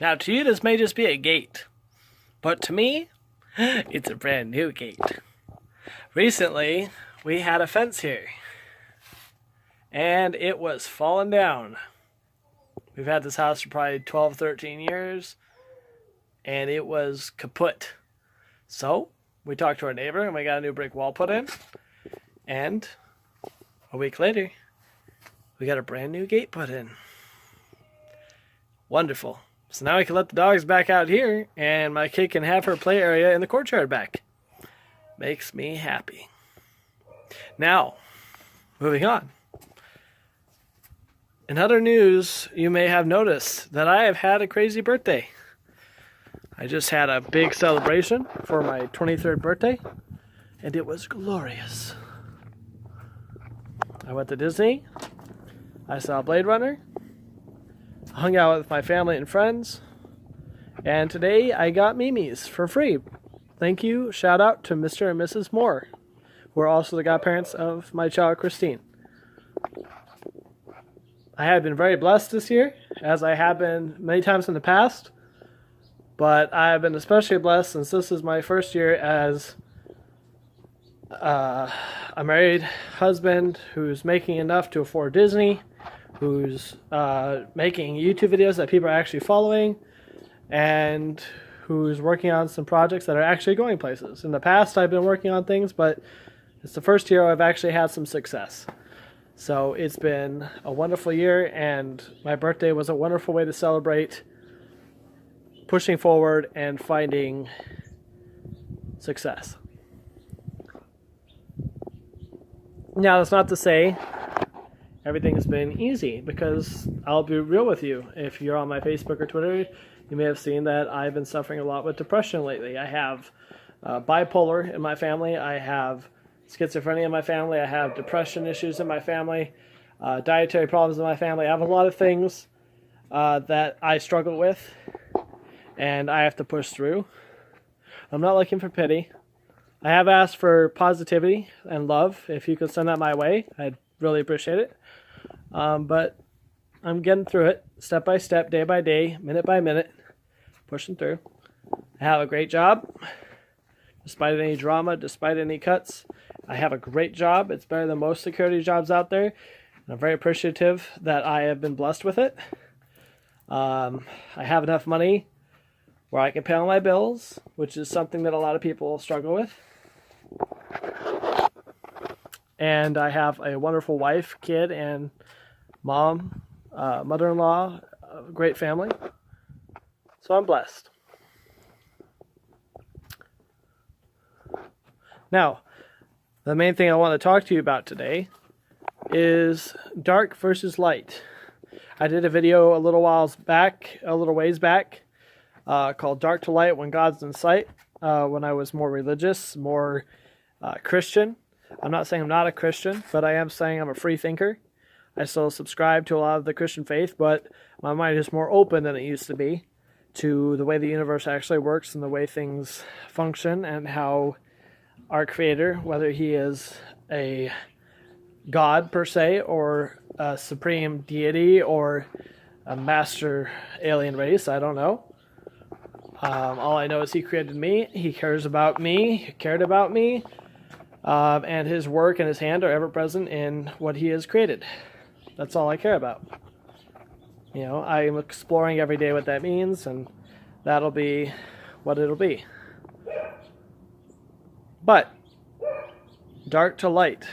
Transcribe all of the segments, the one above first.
Now, to you, this may just be a gate, but to me, it's a brand new gate. Recently, we had a fence here, and it was falling down. We've had this house for probably 12, 13 years, and it was kaput. So, we talked to our neighbor, and we got a new brick wall put in, and a week later, we got a brand new gate put in. Wonderful. So now we can let the dogs back out here, and my kid can have her play area in the courtyard back. Makes me happy. Now, moving on. In other news, you may have noticed that I have had a crazy birthday. I just had a big celebration for my 23rd birthday, and it was glorious. I went to Disney. I saw Blade Runner. Hung out with my family and friends, and today I got Mimi's for free. Thank you. Shout out to Mr. and Mrs. Moore, who are also the godparents of my child Christine. I have been very blessed this year, as I have been many times in the past, but I have been especially blessed since this is my first year as a married husband who's making enough to afford Disney, who's making YouTube videos that people are actually following, and who's working on some projects that are actually going places. In the past, I've been working on things, but it's the first year I've actually had some success. So it's been a wonderful year, and my birthday was a wonderful way to celebrate pushing forward and finding success. Now, that's not to say everything has been easy, because I'll be real with you. If you're on my Facebook or Twitter, you may have seen that I've been suffering a lot with depression lately. I have bipolar in my family. I have schizophrenia in my family. I have depression issues in my family. Dietary problems in my family. I have a lot of things that I struggle with, and I have to push through. I'm not looking for pity. I have asked for positivity and love. If you could send that my way, I'd really appreciate it. But I'm getting through it step by step, day by day, minute by minute, pushing through. I have a great job, despite any drama, despite any cuts. I have a great job. It's better than most security jobs out there, and I'm very appreciative that I have been blessed with it. I have enough money where I can pay all my bills, which is something that a lot of people struggle with. And I have a wonderful wife, kid, and mom, mother-in-law, a great family. So I'm blessed. Now, the main thing I want to talk to you about today is dark versus light. I did a video a little ways back, called Dark to Light When God's in Sight, when I was more religious, more Christian. I'm not saying I'm not a Christian, but I am saying I'm a free thinker. I still subscribe to a lot of the Christian faith, but my mind is more open than it used to be to the way the universe actually works and the way things function, and how our Creator, whether He is a God per se, or a supreme deity, or a master alien race, I don't know. All I know is He created me, He cares about me, He cared about me, and His work and His hand are ever present in what He has created. That's all I care about. You know, I am exploring every day what that means, and that'll be what it'll be. But, dark to light.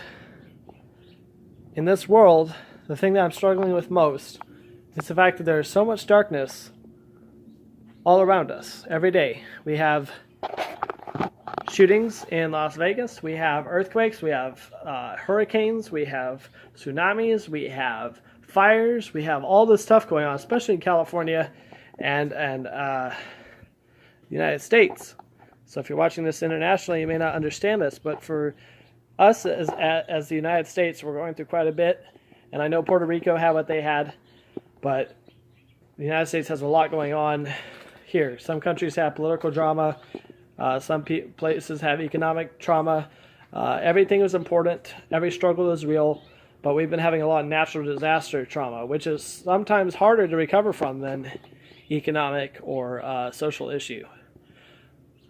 In this world, the thing that I'm struggling with most is the fact that there is so much darkness all around us every day. We have shootings in Las Vegas, we have earthquakes, we have hurricanes, we have tsunamis, we have fires, we have all this stuff going on, especially in California and the United States. So if you're watching this internationally, you may not understand this, but for us as the United States, we're going through quite a bit. And I know Puerto Rico had what they had, but the United States has a lot going on here. Some countries have political drama. Some places have economic trauma. Everything is important. Every struggle is real. But we've been having a lot of natural disaster trauma, which is sometimes harder to recover from than economic or social issue.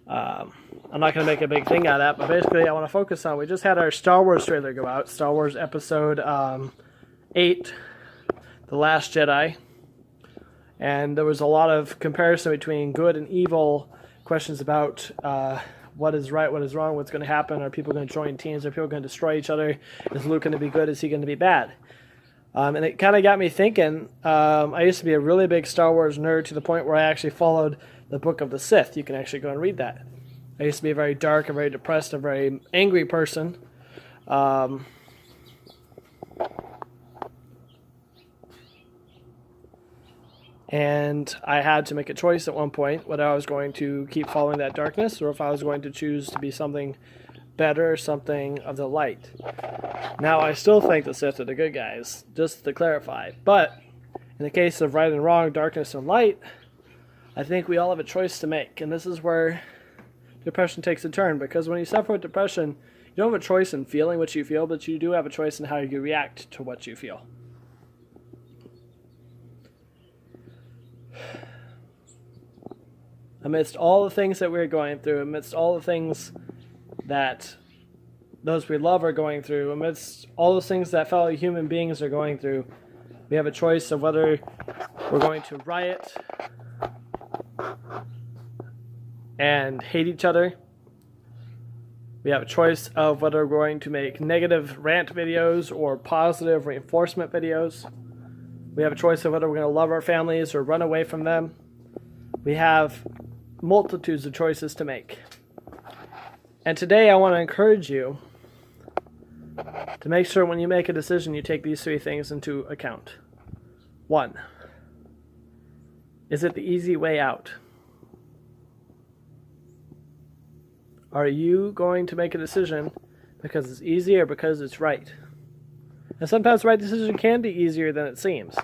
I'm not going to make a big thing out of that, but basically I want to focus on, we just had our Star Wars trailer go out, Star Wars Episode 8, The Last Jedi, and there was a lot of comparison between good and evil, questions about what is right, what is wrong, what's going to happen, are people going to join teams, are people going to destroy each other, is Luke going to be good, is he going to be bad? And it kind of got me thinking. I used to be a really big Star Wars nerd to the point where I actually followed the Book of the Sith. You can actually go and read that. I used to be a very dark, a very depressed, a very angry person. And I had to make a choice at one point whether I was going to keep following that darkness or if I was going to choose to be something better, something of the light. Now, I still think the Sith are the good guys, just to clarify. But in the case of right and wrong, darkness and light, I think we all have a choice to make. And this is where depression takes a turn, because when you suffer with depression, you don't have a choice in feeling what you feel, but you do have a choice in how you react to what you feel. Amidst all the things that we're going through, amidst all the things that those we love are going through, amidst all those things that fellow human beings are going through, we have a choice of whether we're going to riot and hate each other. We have a choice of whether we're going to make negative rant videos or positive reinforcement videos. We have a choice of whether we're going to love our families or run away from them. We have multitudes of choices to make. And today I want to encourage you to make sure when you make a decision you take these three things into account. 1. Is it the easy way out? Are you going to make a decision because it's easy or because it's right? And sometimes the right decision can be easier than it seems.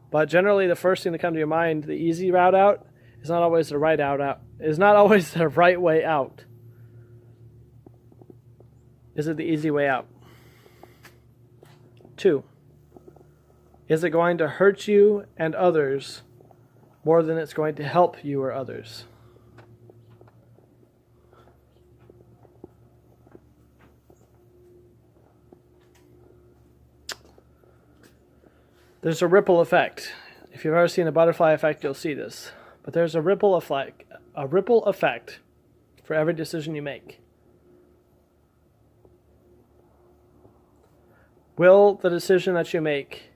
But generally the first thing to come to your mind, the easy route out, is not always the right out. Is not always the right way out. Is it the easy way out? 2. Is it going to hurt you and others more than it's going to help you or others? There's a ripple effect. If you've ever seen a butterfly effect, you'll see this. But there's a ripple effect for every decision you make. Will the decision that you make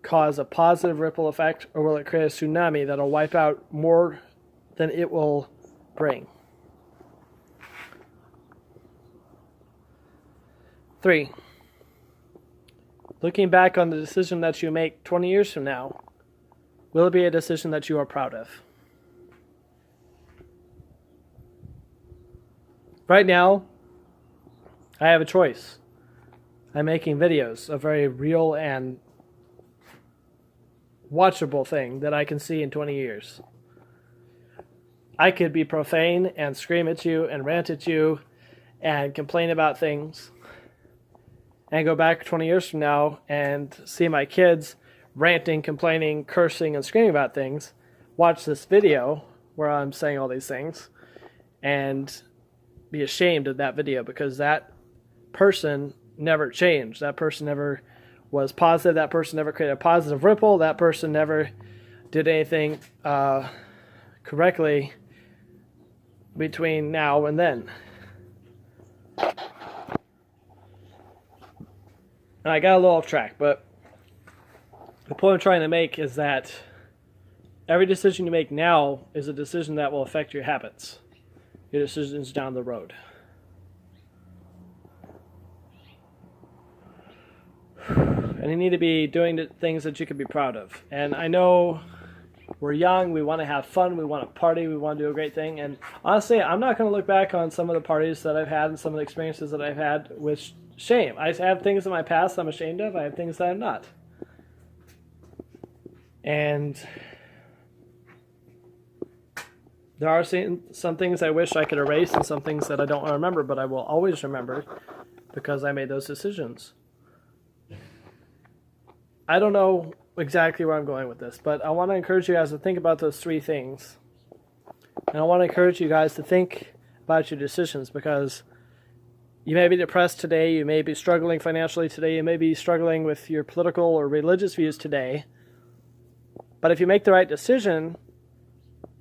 cause a positive ripple effect, or will it create a tsunami that'll wipe out more than it will bring? 3. Looking back on the decision that you make 20 years from now, will it be a decision that you are proud of? Right now, I have a choice. I'm making videos, a very real and watchable thing that I can see in 20 years. I could be profane and scream at you and rant at you and complain about things and go back 20 years from now and see my kids ranting, complaining, cursing, and screaming about things, watch this video where I'm saying all these things and be ashamed of that video because that person never changed. That person never was positive. That person never created a positive ripple. That person never did anything correctly between now and then. And I got a little off track, but the point I'm trying to make is that every decision you make now is a decision that will affect your habits, your decisions down the road. And you need to be doing the things that you can be proud of. And I know we're young, we want to have fun, we want to party, we want to do a great thing. And honestly, I'm not going to look back on some of the parties that I've had and some of the experiences that I've had with shame. I have things in my past I'm ashamed of. I have things that I'm not. And there are some things I wish I could erase and some things that I don't want to remember, but I will always remember because I made those decisions. I don't know exactly where I'm going with this, but I want to encourage you guys to think about those three things. And I want to encourage you guys to think about your decisions, because you may be depressed today, you may be struggling financially today, you may be struggling with your political or religious views today. But if you make the right decision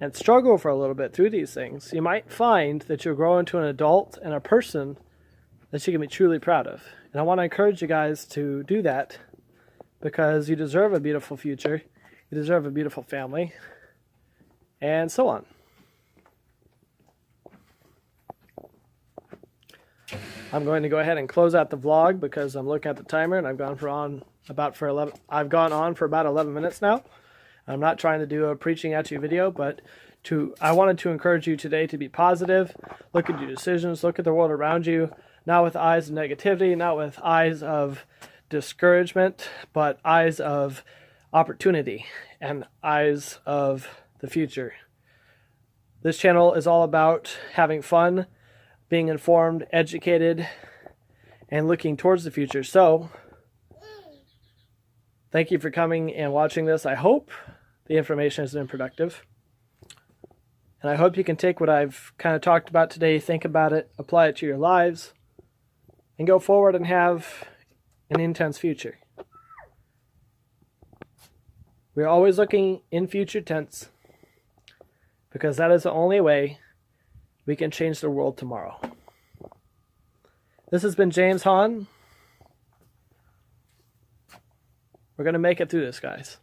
and struggle for a little bit through these things, you might find that you'll grow into an adult and a person that you can be truly proud of. And I want to encourage you guys to do that, because you deserve a beautiful future, you deserve a beautiful family, and so on. I'm going to go ahead and close out the vlog because I'm looking at the timer and I've gone on for about 11 minutes now. I'm not trying to do a preaching at you video, but I wanted to encourage you today to be positive, look at your decisions, look at the world around you, not with eyes of negativity, not with eyes of discouragement, but eyes of opportunity and eyes of the future. This channel is all about having fun, being informed, educated, and looking towards the future. So, thank you for coming and watching this. I hope the information has been productive. And I hope you can take what I've kind of talked about today, think about it, apply it to your lives, and go forward and have an intense future. We're always looking in future tense, because that is the only way we can change the world tomorrow. This has been James Hahn. We're going to make it through this, guys.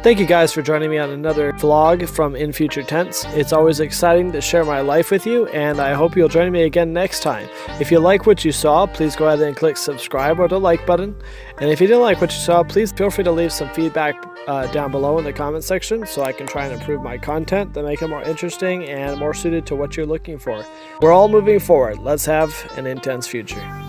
Thank you guys for joining me on another vlog from In Future Tense. It's always exciting to share my life with you, and I hope you'll join me again next time. If you like what you saw, please go ahead and click subscribe or the like button. And if you didn't like what you saw, please feel free to leave some feedback down below in the comment section so I can try and improve my content to make it more interesting and more suited to what you're looking for. We're all moving forward. Let's have an intense future.